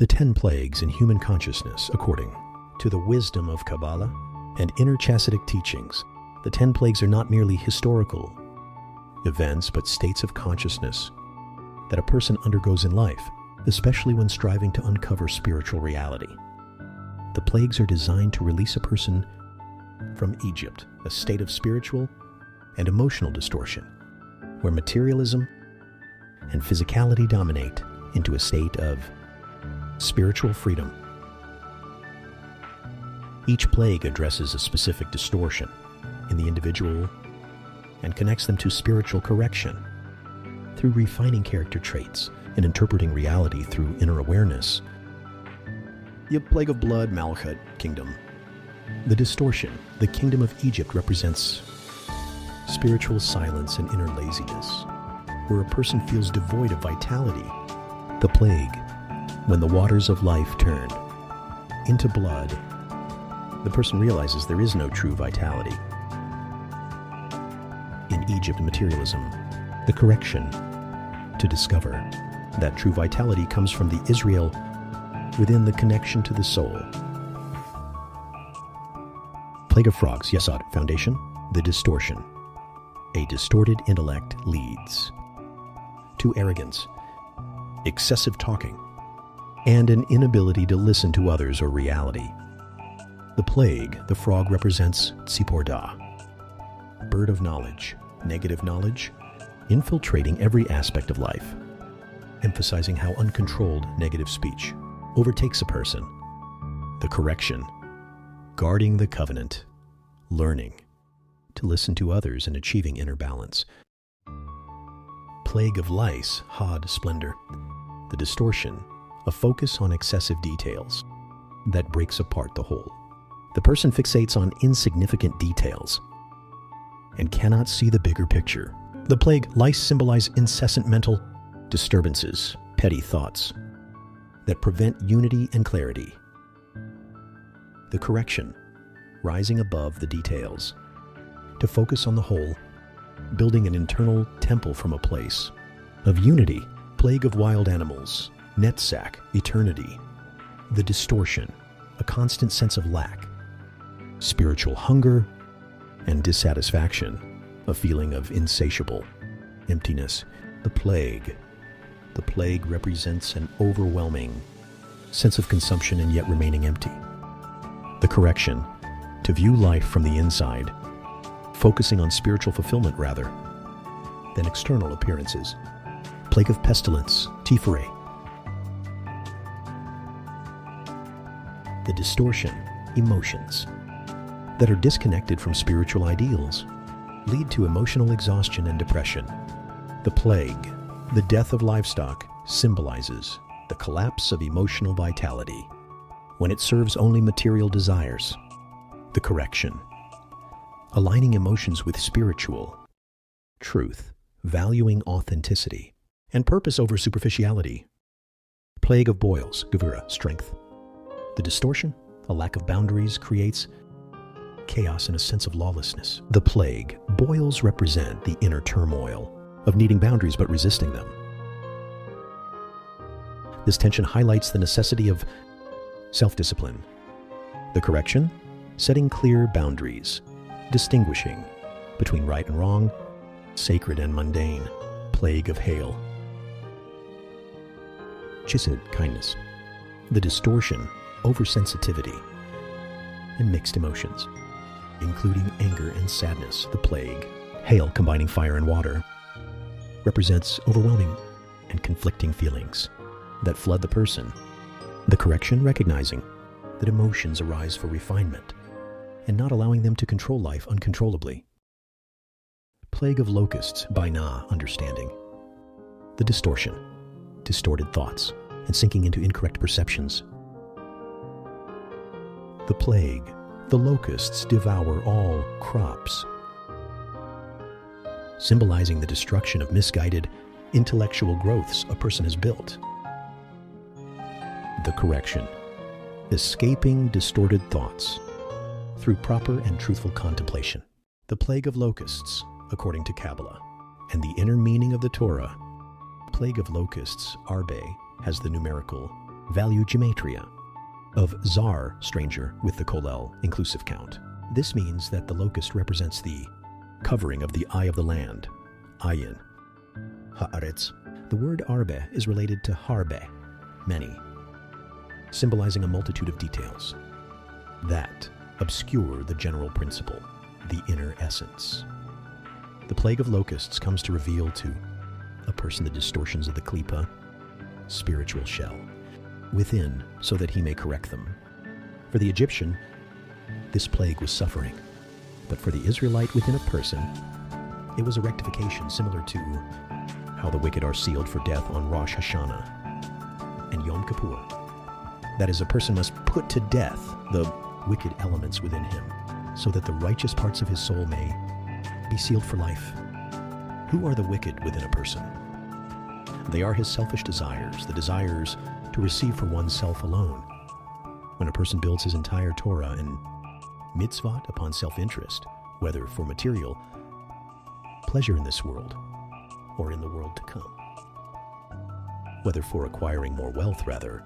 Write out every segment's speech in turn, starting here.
The 10 plagues in human consciousness, according to the wisdom of Kabbalah and inner Chasidic teachings. The 10 plagues are not merely historical events, but states of consciousness that a person undergoes in life, especially when striving to uncover spiritual reality. The plagues are designed to release a person from Egypt, a state of spiritual and emotional distortion, where materialism and physicality dominate, into a state of spiritual freedom. Each plague addresses a specific distortion in the individual and connects them to spiritual correction through refining character traits and interpreting reality through inner awareness. The plague of blood, Malchut, kingdom. The distortion, the kingdom of Egypt, represents spiritual silence and inner laziness, where a person feels devoid of vitality. The plague, when the waters of life turn into blood, the person realizes there is no true vitality. In Egypt materialism, the correction to discover that true vitality comes from the Israel within the connection to the soul. Plague of frogs, Yesod, foundation, the distortion. A distorted intellect leads to arrogance, excessive talking, and an inability to listen to others or reality. The plague, the frog, represents Tzipor Da, bird of knowledge, negative knowledge, infiltrating every aspect of life, emphasizing how uncontrolled negative speech overtakes a person. The correction, guarding the covenant, learning to listen to others and achieving inner balance. Plague of lice, Hod, splendor. The distortion, a focus on excessive details that breaks apart the whole. The person fixates on insignificant details and cannot see the bigger picture. The plague, lice, symbolize incessant mental disturbances, petty thoughts that prevent unity and clarity. The correction, rising above the details to focus on the whole, building an internal temple from a place of unity. Plague of wild animals, Netzach, eternity. The distortion, a constant sense of lack, spiritual hunger and dissatisfaction, a feeling of insatiable emptiness. The plague represents an overwhelming sense of consumption and yet remaining empty. The correction, to view life from the inside, focusing on spiritual fulfillment rather than external appearances. Plague of pestilence, Tiferet. The distortion, emotions that are disconnected from spiritual ideals, lead to emotional exhaustion and depression. The plague, the death of livestock, symbolizes the collapse of emotional vitality when it serves only material desires. The correction, aligning emotions with spiritual truth, valuing authenticity and purpose over superficiality. Plague of boils, Gevurah, strength. The distortion, a lack of boundaries, creates chaos and a sense of lawlessness. The plague, boils represent the inner turmoil of needing boundaries but resisting them. This tension highlights the necessity of self-discipline. The correction, setting clear boundaries, distinguishing between right and wrong, sacred and mundane. Plague of hail, Chesed, kindness. The distortion, oversensitivity, and mixed emotions, including anger and sadness. The plague, hail, combining fire and water, represents overwhelming and conflicting feelings that flood the person. The correction, recognizing that emotions arise for refinement and not allowing them to control life uncontrollably. Plague of locusts, Binah, understanding. The distortion, distorted thoughts and sinking into incorrect perceptions. The plague, the locusts devour all crops, symbolizing the destruction of misguided intellectual growths a person has built. The correction, escaping distorted thoughts through proper and truthful contemplation. The plague of locusts, according to Kabbalah, and the inner meaning of the Torah. Plague of locusts, Arbe, has the numerical value gematria of Zar, stranger, with the Kollel inclusive count. This means that the locust represents the covering of the eye of the land, ayin, haaretz. The word arbe is related to harbe, many, symbolizing a multitude of details that obscure the general principle, the inner essence. The plague of locusts comes to reveal to a person the distortions of the klipa, spiritual shell, within, so that he may correct them. For the Egyptian, this plague was suffering, but for the Israelite within a person, it was a rectification, similar to how the wicked are sealed for death on Rosh Hashanah and Yom Kippur. That is, a person must put to death the wicked elements within him, so that the righteous parts of his soul may be sealed for life. Who are the wicked within a person? They are his selfish desires, the desires to receive for oneself alone. When a person builds his entire Torah and mitzvot upon self-interest, whether for material pleasure in this world or in the world to come, whether for acquiring more wealth rather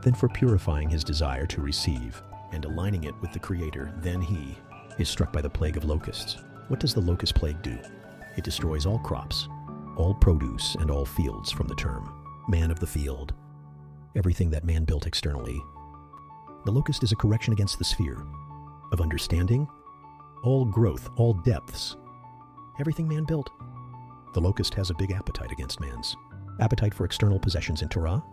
than for purifying his desire to receive and aligning it with the Creator, then he is struck by the plague of locusts. What does the locust plague do? It destroys all crops, all produce, and all fields, from the term man of the field, everything that man built externally. The locust is a correction against the sphere of understanding, all growth, all depths, everything man built. The locust has a big appetite against man's appetite for external possessions in Torah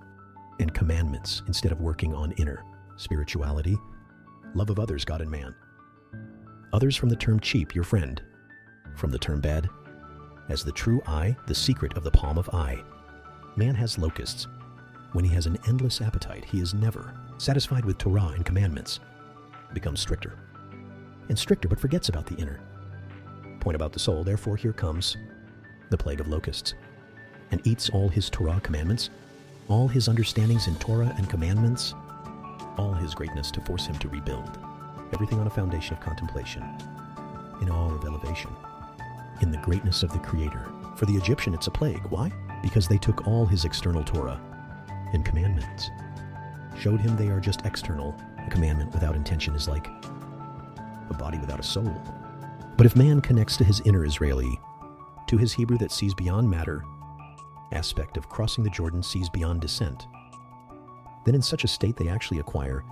and commandments instead of working on inner spirituality, love of others, God and man. Others from the term cheap, your friend, from the term bad, as the true eye, the secret of the palm of eye. Man has locusts. When he has an endless appetite, he is never satisfied with Torah and commandments, becomes stricter and stricter, but forgets about the inner point about the soul. Therefore, here comes the plague of locusts, and eats all his Torah commandments, all his understandings in Torah and commandments, all his greatness to force him to rebuild everything on a foundation of contemplation, in awe of elevation, in the greatness of the Creator. For the Egyptian, it's a plague. Why? Because they took all his external Torah and commandments, showed him they are just external. A commandment without intention is like a body without a soul. But if man connects to his inner Israeli, to his Hebrew that sees beyond matter, aspect of crossing the Jordan sees beyond descent, then in such a state they actually acquire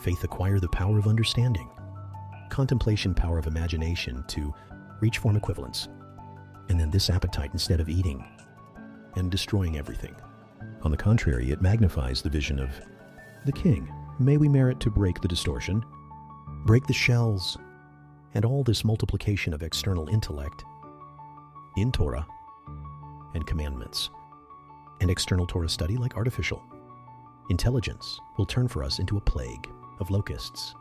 faith, acquire the power of understanding, contemplation, power of imagination to reach form equivalence, and then this appetite, instead of eating and destroying everything, on the contrary, it magnifies the vision of the King. May we merit to break the distortion, break the shells, and all this multiplication of external intellect in Torah and commandments, and external Torah study like artificial intelligence will turn for us into a plague of locusts,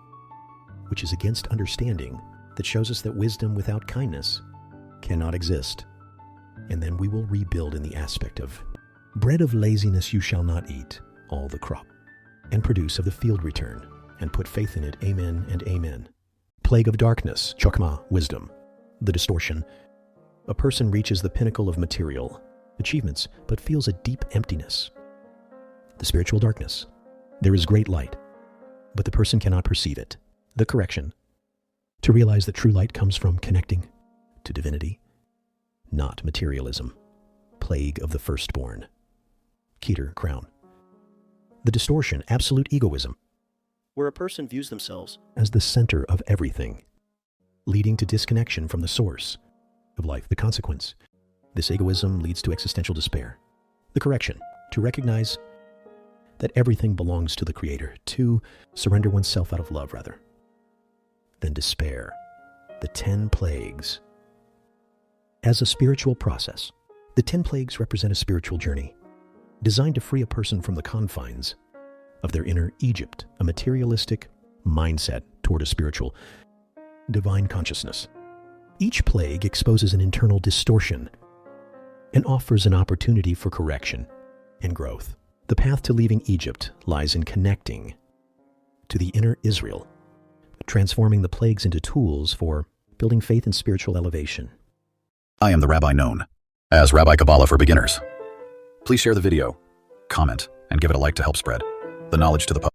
which is against understanding, that shows us that wisdom without kindness cannot exist. And then we will rebuild in the aspect of bread of laziness you shall not eat, all the crop, and produce of the field return, and put faith in it. Amen and amen. Plague of darkness, chokmah, wisdom, the distortion. A person reaches the pinnacle of material achievements, but feels a deep emptiness. The spiritual darkness. There is great light, but the person cannot perceive it. The correction. To realize that true light comes from connecting to divinity, not materialism. Plague of the firstborn. Keter, crown. The distortion, absolute egoism, where a person views themselves as the center of everything, leading to disconnection from the source of life. The consequence. This egoism leads to existential despair. The correction. To recognize that everything belongs to the Creator, to surrender oneself out of love, rather than despair. The 10 plagues. As a spiritual process, the 10 plagues represent a spiritual journey designed to free a person from the confines of their inner Egypt, a materialistic mindset toward a spiritual, divine consciousness. Each plague exposes an internal distortion and offers an opportunity for correction and growth. The path to leaving Egypt lies in connecting to the inner Israel, transforming the plagues into tools for building faith and spiritual elevation. I am the rabbi known as Rabbi Kabbalah for Beginners. Please share the video, comment, and give it a like to help spread the knowledge to the public.